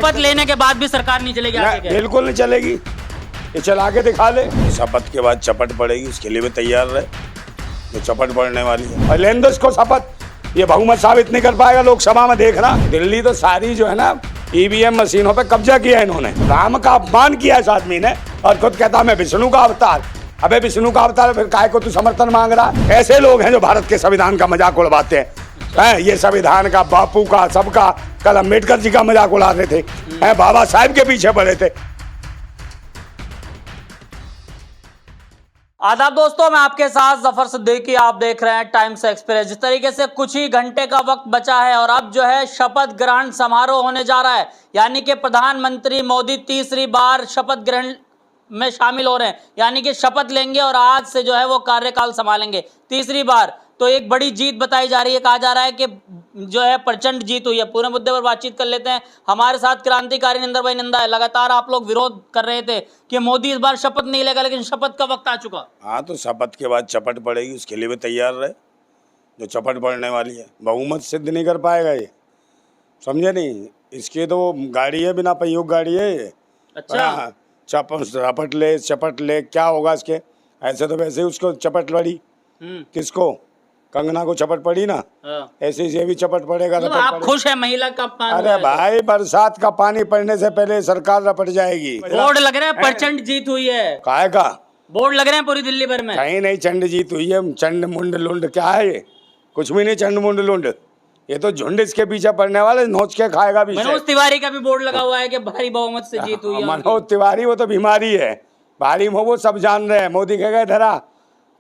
शपथ लेने के बाद भी सरकार नहीं चलेगी आगे क्या? बिल्कुल नहीं चलेगी। ये चला के दिखा ले। शपथ के बाद चपट पड़ेगी, उसके लिए भी तैयार रहे। जो चपट पड़ने वाली है और लेन दो इसको शपथ। ये बहुमत साबित नहीं कर पाएगा लोकसभा में, देखना। दिल्ली तो सारी जो है ना ईवीएम मशीनों पे कब्जा किया इन्होंने। राम का अपमान किया इस आदमी ने और खुद कहता मैं विष्णु का अवतार। अबे विष्णु का अवतार फिर काहे को तू समर्थन मांग रहा? ऐसे लोग हैं जो भारत के संविधान का मजाक उड़वाते हैं। ये संविधान का, बापू का, सबका। कल अम्बेडकर जी का मजाक उड़ा रहे थे, बाबा साहब के पीछे पड़े थे। आदाब दोस्तों, मैं आपके साथ जफर सिद्दीकी, आप देख रहे हैं टाइम्स एक्सप्रेस। जिस तरीके से कुछ ही घंटे का वक्त बचा है और अब जो है शपथ ग्रहण समारोह होने जा रहा है, यानी कि प्रधानमंत्री मोदी तीसरी बार शपथ ग्रहण में शामिल हो रहे हैं, यानी कि शपथ लेंगे और आज से जो है वो कार्यकाल संभालेंगे तीसरी बार। तो एक बड़ी जीत बताई जा रही है, कहा जा रहा है कि जो है प्रचंड जीत हुई है। पूरे मुद्दे पर बातचीत कर लेते हैं। हमारे साथ क्रांतिकारी नंदर भाई नंदा है। लगातार आप लोग विरोध कर रहे थे कि मोदी इस बार शपथ नहीं लेगा, लेकिन शपथ का वक्त आ चुका। हाँ, तो शपथ के बाद चपट पड़ेगी, उसके लिए भी तैयार रहे। जो चपट पड़ने वाली है, बहुमत सिद्ध नहीं कर पाएगा ये, समझे नहीं। इसकी तो गाड़ी है, बिना पहियों गाड़ी है ये। अच्छा, चपट ले क्या होगा इसके? ऐसे तो वैसे ही उसको चपट लड़ी। किसको? कंगना को चपट पड़ी ना, ऐसे ही भी चपट पड़ेगा। मतलब आप खुश है महिला का पानी? अरे भाई, बरसात का पानी पड़ने से पहले सरकार रपट जाएगी। बोर्ड लग रहा है प्रचंड जीत हुई है। काहे का बोर्ड लग रहे हैं पूरी दिल्ली भर में? कहीं नहीं चंड जीत हुई है। चंड मुंड लुंड क्या है ये? कुछ भी नहीं चंड मुंड लुंड। ये तो झुंड इसके पीछे पड़ने वाले, नोच के खाएगा भी। मनोज तिवारी का भी बोर्ड लगा हुआ है कि भारी बहुमत से जीत हुई है। मनोज तिवारी वो तो बीमारी है, भारी वो सब जान रहे हैं। मोदी कह गए धरा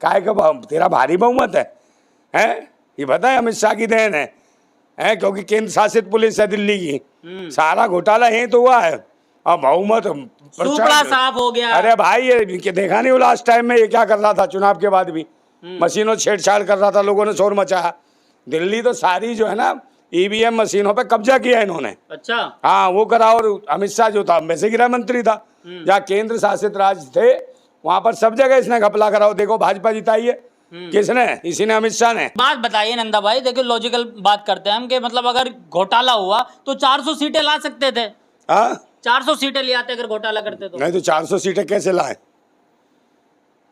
काहे का तेरा भारी बहुमत है? ये बताए अमित शाह की देन है, क्योंकि केंद्र शासित पुलिस है दिल्ली की। सारा घोटाला यही तो हुआ है और बहुमत सुपड़ा साफ हो गया। अरे भाई, ये देखा नहीं वो लास्ट टाइम में ये क्या कर रहा था? चुनाव के बाद भी मशीनों छेड़छाड़ कर रहा था, लोगों ने शोर मचाया। दिल्ली तो सारी जो है ना ईवीएम मशीनों पे कब्जा किया इन्होंने। अच्छा, हाँ, वो करा। और अमित शाह जो था वैसे गृह मंत्री था, जहाँ केंद्र शासित राज्य थे वहां पर सब जगह इसने घपला कराओ। देखो भाजपा जिताई है किसने? इसी ने, अमित शाह ने। बात बताइए नंदा भाई, देखिए लॉजिकल बात करते हैं हम कि मतलब अगर घोटाला हुआ तो 400 सीटें ला सकते थे। 400 सीटें ले आते अगर घोटाला करते तो। नहीं तो 400 सीटें कैसे लाए?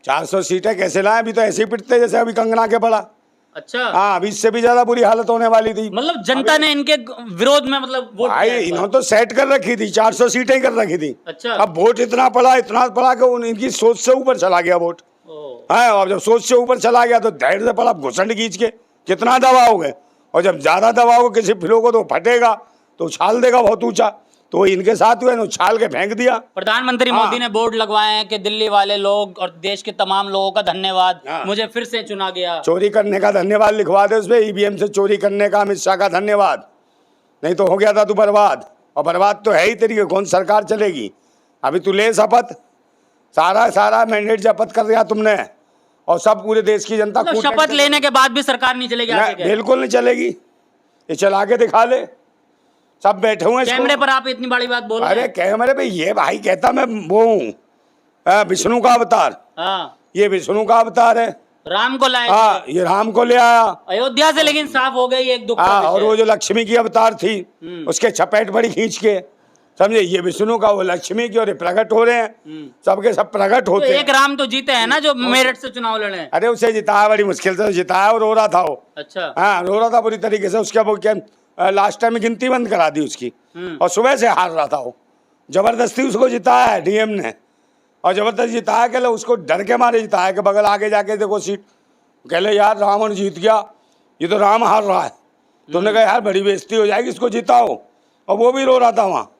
400 सीटें कैसे लाए? अभी तो ऐसे ही पिटते जैसे अभी कंगना के पड़ा। अच्छा, हाँ, अभी इससे भी ज्यादा बुरी हालत होने वाली थी। मतलब जनता ने इनके विरोध में मतलब वोट भाई इन्होंने तो सेट कर रखी थी, 400 सीटें कर रखी थी। अच्छा, अब वोट इतना पड़ा कि इनकी सोच से ऊपर चला गया वोट। हाँ, और जब सोच से ऊपर चला गया तो धैर्य से पड़ा घुसंड खींच के कितना दबाओगे, और जब ज्यादा दबाओगे किसी फिलो को तो फटेगा, तो उछाल देगा बहुत ऊंचा। तो इनके साथ हुए, उछाल के फेंक दिया। प्रधानमंत्री मोदी ने बोर्ड लगवाए हैं कि दिल्ली वाले लोग और देश के तमाम लोगों का धन्यवाद, मुझे फिर से चुना गया। चोरी करने का धन्यवाद लिखवा दे उसमें, ईवीएम से चोरी करने का अमित शाह का धन्यवाद। नहीं तो हो गया था तू बर्बाद, और बर्बाद तो है ही तेरी। कौन सरकार चलेगी? अभी तू ले शपथ, सारा मैंडेट जब्त कर दिया तुमने, और सब पूरे देश की जनता तो शपथ लेने के बाद भी सरकार नहीं चलेगी आगे क्या? बिल्कुल नहीं चलेगी। ये चला के दिखा ले। सब बैठे हुए कैमरे पर आप इतनी बड़ी बात बोल रहे हैं। अरे कैमरे पे ये भाई कहता मैं वो हूँ विष्णु का अवतार। ये विष्णु का अवतार है, राम को लाया। हाँ, ये राम को ले आया अयोध्या से, लेकिन साफ हो गई एक दुख। और वो जो लक्ष्मी की अवतार थी उसके चपेट बड़ी खींच के, समझे? ये विष्णु का, वो लक्ष्मी की, और ये प्रकट हो रहे हैं। सबके सब प्रकट होते हैं। एक राम तो जीते हैं ना जो मेरठ से चुनाव लड़े। अरे उसे जिताया, बड़ी मुश्किल से जिताया, और रो रहा था वो। अच्छा, हाँ, रो रहा था बुरी तरीके से। उसके वो क्या लास्ट टाइम गिनती बंद करा दी उसकी, और सुबह से हार रहा था वो। जबरदस्ती उसको जिताया है डीएम ने, और जबरदस्ती जिताया के उसको डर के मारे जिताया कि बगल आगे जाके देखो सीट, कहले यार रावण जीत गया, ये तो राम हार रहा है। तुमने कहा यार बड़ी बेइज्जती हो जाएगी, इसको जिताओ। और वो भी रो रहा था वहाँ,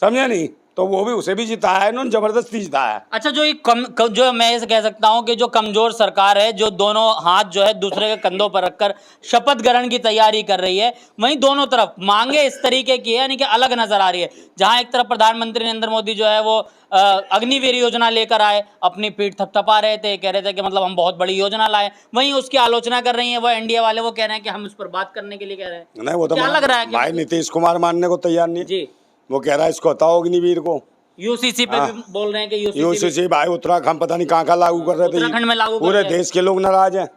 समझे नहीं? तो वो भी, उसे भी जिताया है इन्होंने, जबरदस्ती जिताया। अच्छा, जो जो मैं ऐसे कह सकता हूँ कि जो कमजोर सरकार है, जो दोनों हाथ जो है दूसरे के कंधों पर रखकर शपथ ग्रहण की तैयारी कर रही है, वहीं दोनों तरफ मांगे इस तरीके की है, यानी कि अलग नजर आ रही है। जहां एक तरफ प्रधानमंत्री नरेंद्र मोदी जो है वो अग्निवीर योजना लेकर आए, अपनी पीठ थपथपा रहे थे, कह रहे थे कि मतलब हम बहुत बड़ी योजना लाए। वहीं उसकी आलोचना कर रही है वो एनडीए वाले, वो कह रहे हैं कि हम उस पर बात करने के लिए कह रहे हैं। नहीं, वो तो क्या लग रहा है भाई, नीतीश कुमार मानने को तैयार नहीं जी। वो कह रहा है इसको हटाओ अग्निवीर को। यूसीसी पे भी बोल रहे हैं कि यूसीसी भाई उत्तराखंड पता नहीं कहाँ लागू कर रहे थे, उत्तराखंड में लागू, पूरे देश के लोग नाराज हैं।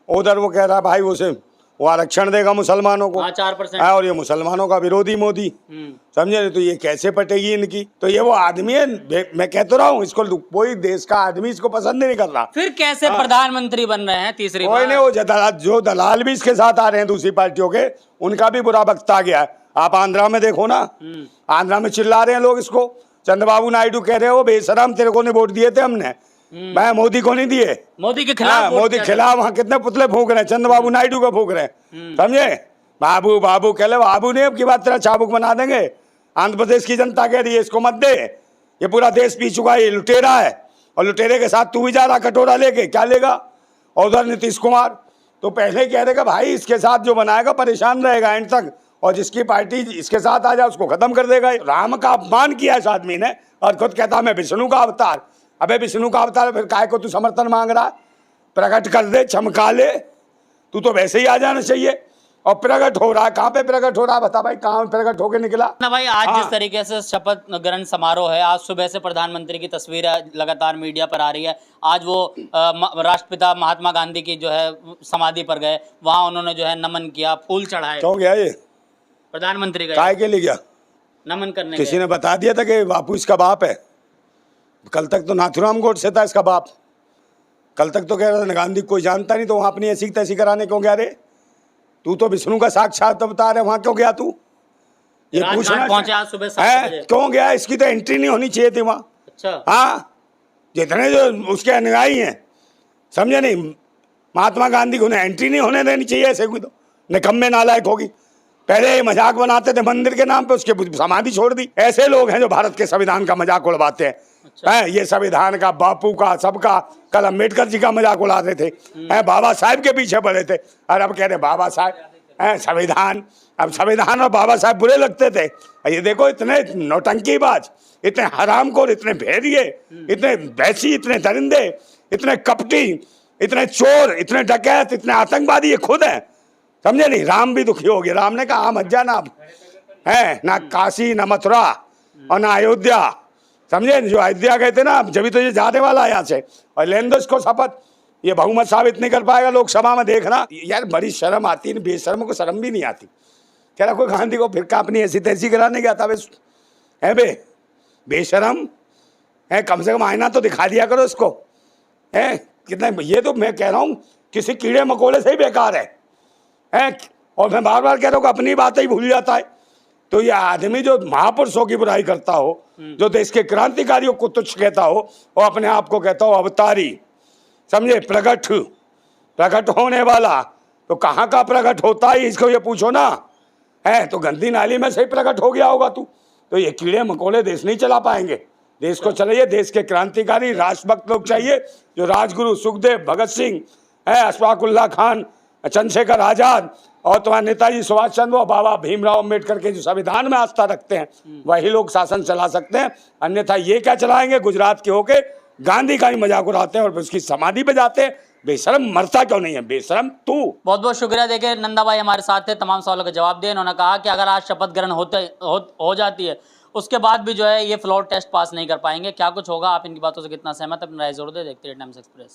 उधर वो कह रहा है भाई उसे वो आरक्षण देगा मुसलमानों को। हाँ, 4%। और ये मुसलमानों का विरोधी मोदी, समझे? तो ये कैसे पटेगी इनकी? तो ये वो आदमी है, मैं कह तो रहा हूँ, इसको कोई देश का आदमी इसको पसंद नहीं कर रहा। फिर कैसे प्रधानमंत्री बन रहे हैं तीसरी कोई बार? नहीं, वो जो दलाल भी इसके साथ आ रहे हैं दूसरी पार्टियों के, उनका भी बुरा वक्त आ गया है। आप आंध्रा में देखो ना, आंध्रा में चिल्ला रहे हैं लोग इसको। चंद्रबाबू नायडू कह रहे हो बेशरम, तेरे को नहीं वोट दिए थे हमने, मैं मोदी को नहीं दिए। मोदी के खिलाफ मोदी के खिलाफ वहाँ कितने पुतले फूंक रहे हैं, चंद्रबाबू नायडू को फूंक रहे हैं, समझे? बाबू बाबू कह ले, बाबू ने अब की बात तेरा चाबुक बना देंगे। आंध्र प्रदेश की जनता कह रही है इसको मत दे, ये पूरा देश पी चुका है, ये लुटेरा है, और लुटेरे के साथ तू भी जा रहा कटोरा लेके, क्या लेगा? और उधर नीतीश कुमार तो पहले ही कह देगा भाई इसके साथ जो बनाएगा परेशान रहेगा एंड तक, और जिसकी पार्टी इसके साथ आ जाए उसको खत्म कर देगा। राम का अपमान किया इस आदमी ने, और खुद कहता मैं विष्णु का अवतार। अबे विष्णु का अवतार फिर काय को तू समर्थन मांग रहा? प्रकट कर दे, चमका ले, तू तो वैसे ही आ जाना चाहिए। और प्रकट हो रहा है, कहाँ पे प्रकट हो रहा है बता भाई, कहाँ प्रकट होके निकला ना भाई? आज जिस तरीके से शपथ ग्रहण समारोह है, आज सुबह से प्रधानमंत्री की तस्वीर लगातार मीडिया पर आ रही है। आज वो राष्ट्रपिता महात्मा गांधी की जो है समाधि पर गए, वहां उन्होंने जो है नमन किया, फूल चढ़ाए। क्यों गया ये प्रधानमंत्री गए काय के लिए गया? नमन करने। किसी ने बता दिया था कि बापू इसका बाप है? कल तक तो नाथुराम गोडसे था इसका बाप, कल तक तो कह रहा था गांधी कोई जानता नहीं, तो वहाँ अपनी ऐसी तैसी कराने क्यों गया रे? तू तो विष्णु का साक्षात अवतार है, वहाँ क्यों गया तू? ये पूछना पहुंचे आज सुबह 7 बजे। क्यों गया? इसकी तो एंट्री नहीं होनी चाहिए थी वहाँ। अच्छा। हाँ, जितने जो उसके अनुयायी हैं, समझे नहीं, महात्मा गांधी को उन्हें एंट्री नहीं होने देनी चाहिए। ऐसे कोई तो निकम्मे नालायक होगी। पहले मजाक बनाते थे मंदिर के नाम पे, उसके समाधि छोड़ दी। ऐसे लोग हैं जो भारत के संविधान का मजाक उड़वाते हैं। अच्छा। ये संविधान का, बापू का, सबका, कल अम्बेडकर जी का मजाक उड़ाते थे, बाबा साहब के पीछे पड़े थे, और अब कह रहे बाबा साहब संविधान। अब संविधान और बाबा साहब बुरे लगते थे। ये देखो इतने नौटंकीबाज, इतने हरामखोर, इतने भेड़िए, इतने भैंसी, इतने दरिंदे, इतने कपटी, इतने चोर, इतने डकैत, इतने आतंकवादी ये खुद हैं, समझे नहीं? राम भी दुखी हो गए। राम ने कहा मत जाना अब, है ना काशी, ना मथुरा और ना अयोध्या, समझे? जो अयोध्या गए थे ना, जब तो ये जाने वाला है यहाँ से, और लेन दो इसको शपथ। ये बहुमत साबित नहीं कर पाएगा लोकसभा में, देखना। यार बड़ी शर्म आती है, बेशर्म को शर्म भी नहीं आती। कह रहा कोई गांधी को फिर का अपनी ऐसी तैसी कराने गया था है बे बेशरम है, कम से कम आईना तो दिखा दिया करो इसको, है कितना। ये तो मैं कह रहा हूँ किसी कीड़े मकोड़े से ही बेकार है। और मैं बार बार कह रहा हूँ अपनी बात ही भूल जाता है। तो ये आदमी जो महापुरुषों की बुराई करता हो, जो देश के क्रांतिकारियों को तुच्छ कहता हो, और अपने आप को कहता हो अवतारी, समझे? प्रकट होने वाला तो कहाँ का प्रकट होता है इसको ये पूछो ना, है तो गंदी नाली में से ही प्रकट हो गया होगा तू। तो ये कीड़े मकोड़े देश नहीं चला पाएंगे। देश को चलाइए देश के क्रांतिकारी राष्ट्रभक्त लोग चाहिए, जो राजगुरु सुखदेव, भगत सिंह, अशफाकुल्ला खान, चंद्रशेखर आजाद, और तुम्हारे नेताजी सुभाष चंद्र और बाबा भीमराव अम्बेडकर के जो संविधान में आस्था रखते हैं, वही लोग शासन चला सकते हैं। अन्यथा ये क्या चलाएंगे? गुजरात के होके गांधी का ही मजाक उड़ाते हैं और उसकी समाधि पे जाते हैं। बेशरम मरता क्यों नहीं है? बेशरम तू। बहुत बहुत शुक्रिया। देखिए नंदा भाई हमारे साथ थे, तमाम सवालों के जवाब दिए। इन्होंने कहा कि अगर आज शपथ ग्रहण हो जाती है, उसके बाद भी जो है ये फ्लोर टेस्ट पास नहीं कर पाएंगे। क्या कुछ होगा, आप इनकी बातों से कितना सहमत, अपनी राय जरूर दे। देखते रहिए टाइम्स एक्सप्रेस।